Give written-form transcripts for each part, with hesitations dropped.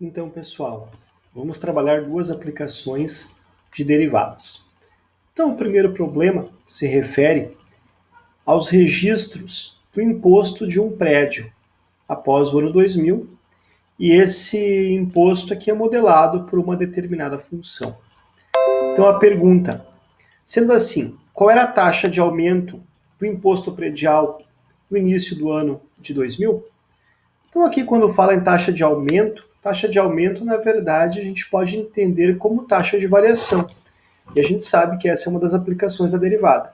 Então, pessoal, vamos trabalhar duas aplicações de derivadas. Então, o primeiro problema se refere aos registros do imposto de um prédio após o ano 2000, e esse imposto aqui é modelado por uma determinada função. Então, a pergunta, sendo assim, qual era a taxa de aumento do imposto predial no início do ano de 2000? Então, aqui, quando fala em taxa de aumento, na verdade, a gente pode entender como taxa de variação. E a gente sabe que essa é uma das aplicações da derivada.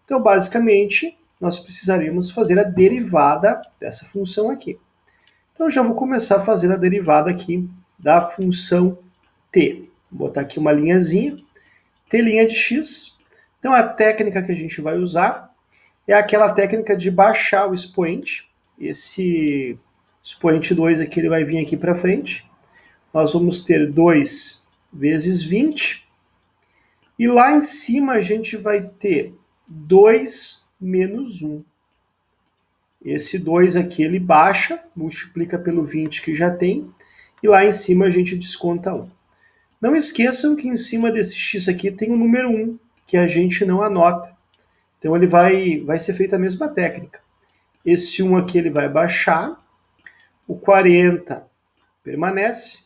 Então, basicamente, nós precisaremos fazer a derivada dessa função aqui. Então, eu já vou começar a fazer a derivada aqui da função t. Vou botar aqui uma linhazinha, t' de x. Então, a técnica que a gente vai usar é aquela técnica de baixar o expoente. Esse expoente 2 aqui, ele vai vir aqui para frente. Nós vamos ter 2 vezes 20. E lá em cima a gente vai ter 2 menos 1. Esse 2 aqui ele baixa, multiplica pelo 20 que já tem. E lá em cima a gente desconta 1. Não esqueçam que em cima desse x aqui tem o número 1, que a gente não anota. Então ele vai ser feita a mesma técnica. Esse 1 aqui ele vai baixar, o 40 permanece,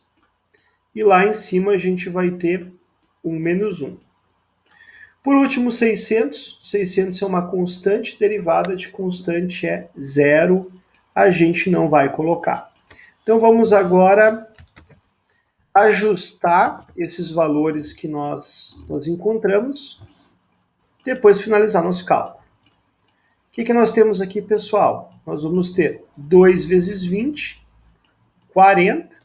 e lá em cima a gente vai ter 1 menos 1. Por último, 600. 600 é uma constante, derivada de constante é zero, a gente não vai colocar. Então vamos agora ajustar esses valores que nós encontramos, depois finalizar nosso cálculo. O que nós temos aqui, pessoal? Nós vamos ter 2 vezes 20, 40,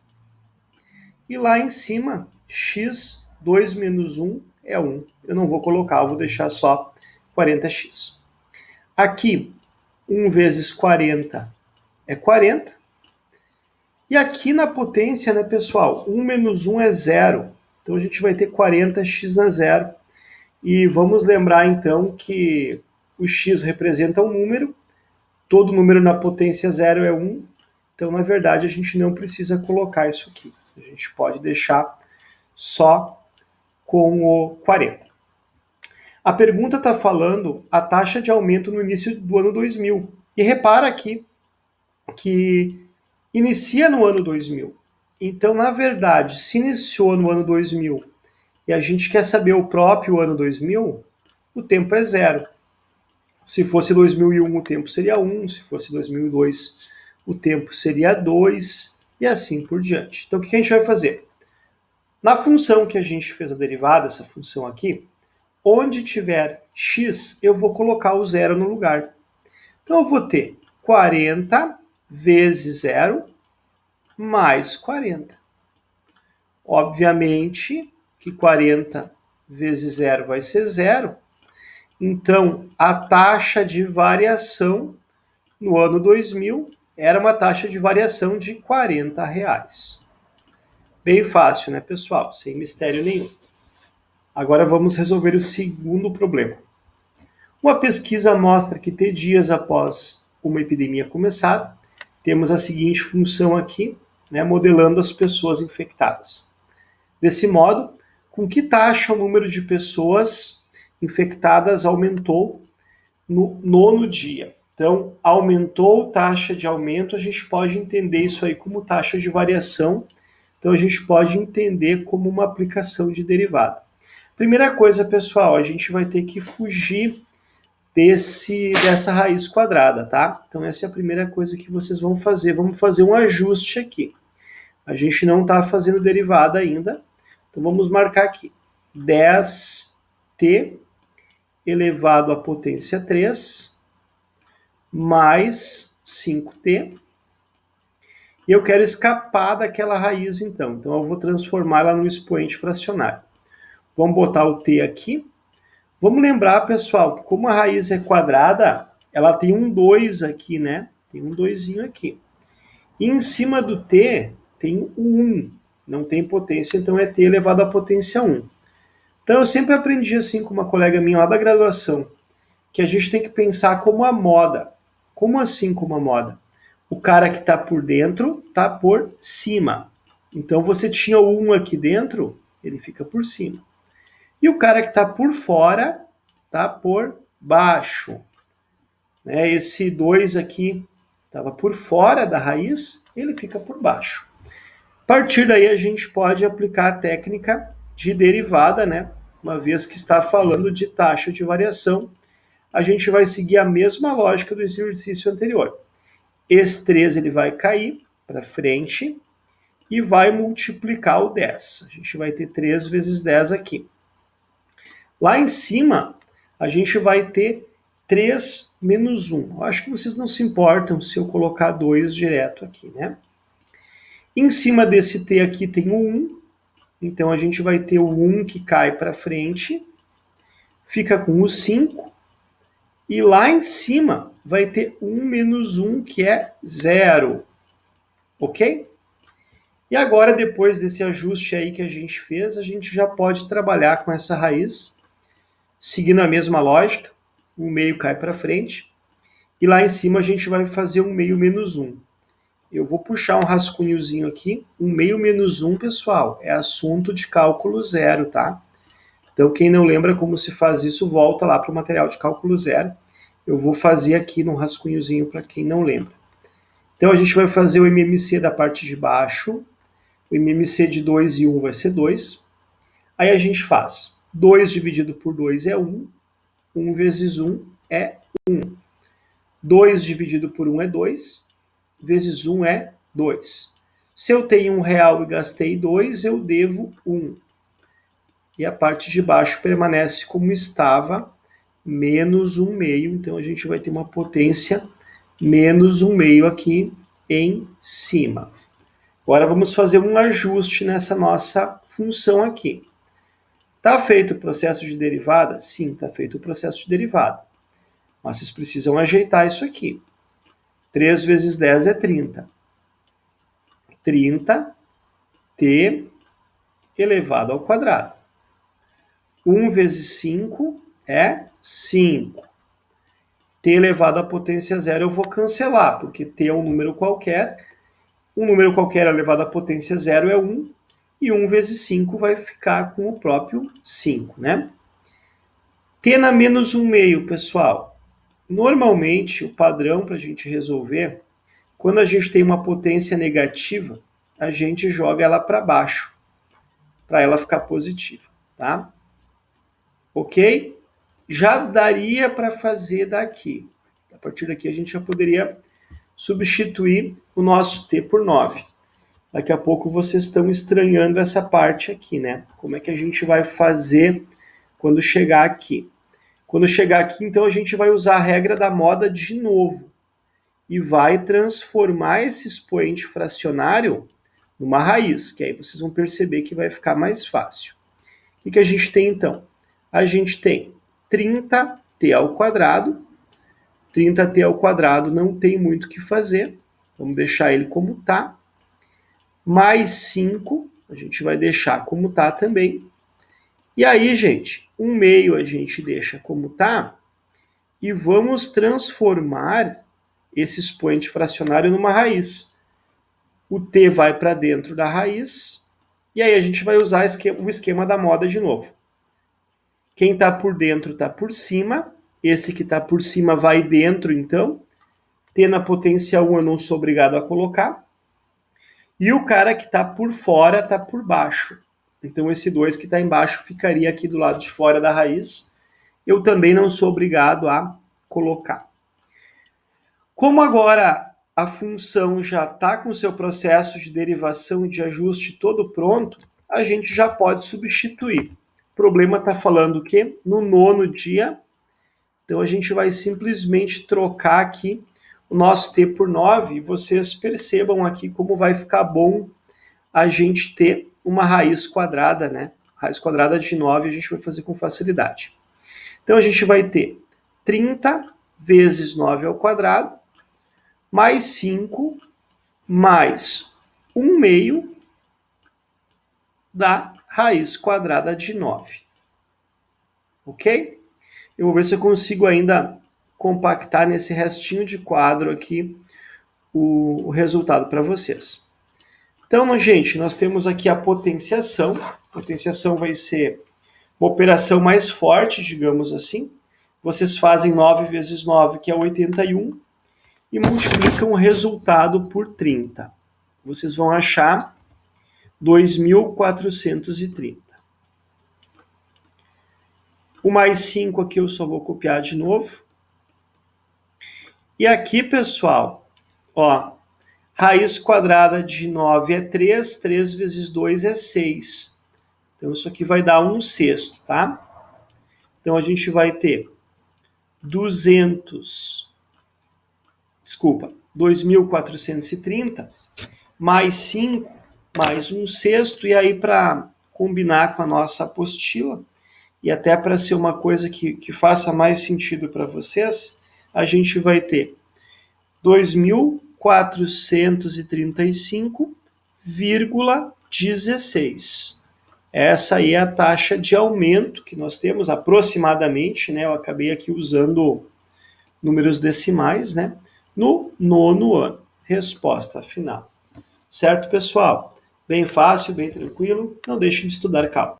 e lá em cima, x, 2 menos 1 é 1. Eu não vou colocar, eu vou deixar só 40x. Aqui, 1 vezes 40 é 40. E aqui na potência, né, pessoal, 1 menos 1 é 0. Então a gente vai ter 40x na zero. E vamos lembrar, então, que o x representa um número. Todo número na potência 0 é 1. Então, na verdade, a gente não precisa colocar isso aqui. A gente pode deixar só com o 40. A pergunta está falando a taxa de aumento no início do ano 2000. E repara aqui que inicia no ano 2000. Então, na verdade, se iniciou no ano 2000 e a gente quer saber o próprio ano 2000, o tempo é 0. Se fosse 2001, o tempo seria 1. Se fosse 2002, o tempo seria 2. E assim por diante. Então, o que a gente vai fazer? Na função que a gente fez a derivada, essa função aqui, onde tiver x, eu vou colocar o zero no lugar. Então, eu vou ter 40 vezes 0 mais 40. Obviamente que 40 vezes 0 vai ser 0. Então, a taxa de variação no ano 2000 era uma taxa de variação de R$40. Bem fácil, né, pessoal? Sem mistério nenhum. Agora vamos resolver o segundo problema. Uma pesquisa mostra que T dias após uma epidemia começar, temos a seguinte função aqui, né, modelando as pessoas infectadas. Desse modo, com que taxa o número de pessoas infectadas aumentou no 9º dia? Então, aumentou taxa de aumento, a gente pode entender isso aí como taxa de variação. Então, a gente pode entender como uma aplicação de derivada. Primeira coisa, pessoal, a gente vai ter que fugir dessa raiz quadrada, tá? Então, essa é a primeira coisa que vocês vão fazer. Vamos fazer um ajuste aqui. A gente não está fazendo derivada ainda. Então, vamos marcar aqui. 10t elevado à potência 3 mais 5t. E eu quero escapar daquela raiz, então. Então, eu vou transformar ela num expoente fracionário. Vamos botar o t aqui. Vamos lembrar, pessoal, que como a raiz é quadrada, ela tem um 2 aqui, né? Tem um 2zinho aqui. E em cima do t tem o 1. Não tem potência, então é t elevado à potência 1. Então, eu sempre aprendi assim com uma colega minha lá da graduação, que a gente tem que pensar como a moda. Como assim como a moda? O cara que está por dentro está por cima. Então você tinha o 1 aqui dentro, ele fica por cima. E o cara que está por fora está por baixo. Né? Esse 2 aqui estava por fora da raiz, ele fica por baixo. A partir daí a gente pode aplicar a técnica de derivada, né? Uma vez que está falando de taxa de variação, a gente vai seguir a mesma lógica do exercício anterior. Esse 3 ele vai cair para frente e vai multiplicar o 10. A gente vai ter 3 vezes 10 aqui. Lá em cima, a gente vai ter 3 menos 1. Eu acho que vocês não se importam se eu colocar 2 direto aqui, né? Em cima desse t aqui tem o 1, então a gente vai ter o 1 que cai para frente, fica com o 5, e lá em cima vai ter 1 menos 1, que é 0, ok? E agora, depois desse ajuste aí que a gente fez, a gente já pode trabalhar com essa raiz, seguindo a mesma lógica, o meio cai para frente, e lá em cima a gente vai fazer 1 meio menos 1. Eu vou puxar um rascunhozinho aqui. 1 meio menos 1, pessoal, é assunto de cálculo zero, tá? Então, quem não lembra como se faz isso, volta lá para o material de cálculo zero. Eu vou fazer aqui num rascunhozinho para quem não lembra. Então, a gente vai fazer o MMC da parte de baixo. O MMC de 2 e 1 vai ser 2. Aí a gente faz 2 dividido por 2 é 1. 1 vezes 1 é 1. 2 dividido por 1 é 2. Vezes 1 é 2. Se eu tenho R$1 e gastei 2, eu devo 1. E a parte de baixo permanece como estava, menos 1 meio. Então, a gente vai ter uma potência menos 1 meio aqui em cima. Agora, vamos fazer um ajuste nessa nossa função aqui. Está feito o processo de derivada? Sim, está feito o processo de derivada. Mas vocês precisam ajeitar isso aqui. 3 vezes 10 é 30. 30t elevado ao quadrado. 1 vezes 5 é 5. t elevado à potência zero eu vou cancelar, porque t é um número qualquer. Um número qualquer elevado à potência zero é 1. E 1 vezes 5 vai ficar com o próprio 5, né? t na menos 1 meio, pessoal. Normalmente, o padrão para a gente resolver, quando a gente tem uma potência negativa, a gente joga ela para baixo, para ela ficar positiva, tá? Ok? Já daria para fazer daqui. A partir daqui a gente já poderia substituir o nosso t por 9. Daqui a pouco vocês estão estranhando essa parte aqui, né? Como é que a gente vai fazer quando chegar aqui? Quando chegar aqui, então, a gente vai usar a regra da moda de novo e vai transformar esse expoente fracionário numa raiz, que aí vocês vão perceber que vai ficar mais fácil. O que a gente tem, então? A gente tem 30t ao quadrado. 30t ao quadrado não tem muito o que fazer. Vamos deixar ele como está. Mais 5, a gente vai deixar como está também. E aí, gente, 1 meio a gente deixa como está e vamos transformar esse expoente fracionário numa raiz. O t vai para dentro da raiz e aí a gente vai usar o esquema da moda de novo. Quem está por dentro está por cima, esse que está por cima vai dentro, então. t na potência 1 eu não sou obrigado a colocar. E o cara que está por fora está por baixo. Então, esse 2 que está embaixo ficaria aqui do lado de fora da raiz. Eu também não sou obrigado a colocar. Como agora a função já está com o seu processo de derivação e de ajuste todo pronto, a gente já pode substituir. O problema está falando o quê? No 9º dia. Então, a gente vai simplesmente trocar aqui o nosso t por 9. E vocês percebam aqui como vai ficar bom a gente ter uma raiz quadrada, né? Raiz quadrada de 9 a gente vai fazer com facilidade. Então, a gente vai ter 30 vezes 9 ao quadrado, mais 5, mais 1 meio da raiz quadrada de 9. Ok? Eu vou ver se eu consigo ainda compactar nesse restinho de quadro aqui o resultado para vocês. Então, gente, nós temos aqui a potenciação. A potenciação vai ser uma operação mais forte, digamos assim. Vocês fazem 9 vezes 9, que é 81, e multiplicam o resultado por 30. Vocês vão achar 2.430. O mais 5 aqui eu só vou copiar de novo. E aqui, pessoal, ó, raiz quadrada de 9 é 3, 3 vezes 2 é 6. Então, isso aqui vai dar 1/6, tá? Então, a gente vai ter 2.430 mais 5 mais 1/6, e aí para combinar com a nossa apostila, e até para ser uma coisa que faça mais sentido para vocês, a gente vai ter 2.435,16. Essa aí é a taxa de aumento que nós temos aproximadamente, né? Eu acabei aqui usando números decimais, né? No 9º ano. Resposta final. Certo, pessoal? Bem fácil, bem tranquilo. Não deixem de estudar cálculo.